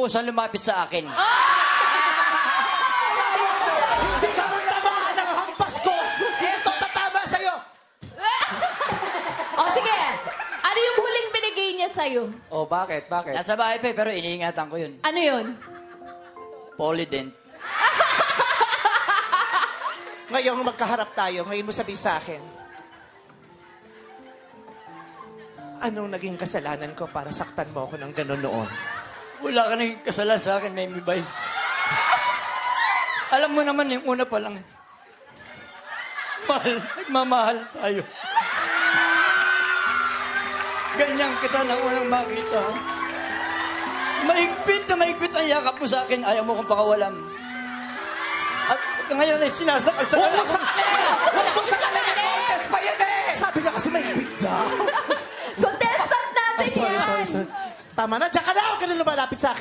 nagkukusang lumapit sa akin. Hindi ka magtamaan ng hampas ko! Ito, tatama sa'yo! O, sige. Ano yung huling binigay niya sa'yo? Oh, bakit? Bakit? Nasa bahay pa pero iniingatan ko yun. Ano yun? Polydent. Ngayong magkaharap tayo, ngayon mo sabihin sa akin, anong naging kasalanan ko para saktan mo ako ng gano'n noon? Wala ka nang kasalan sa akin, Memi Vice. Alam mo naman, yung una pa lang. Mahal, nagmamahal tayo. Ganyan kita na unang makita. Maigpit na maigpit ang yakap mo sa akin. Ayaw mo kong pakawalan. At ngayon ay sinasakal sa Huwag mong sakali! Contest pa yan eh! Sabi niya kasi may ibig daw. Contestant natin yan! Sorry. Tama na, diyan ka na! Huwag ka na lumalapit sa akin.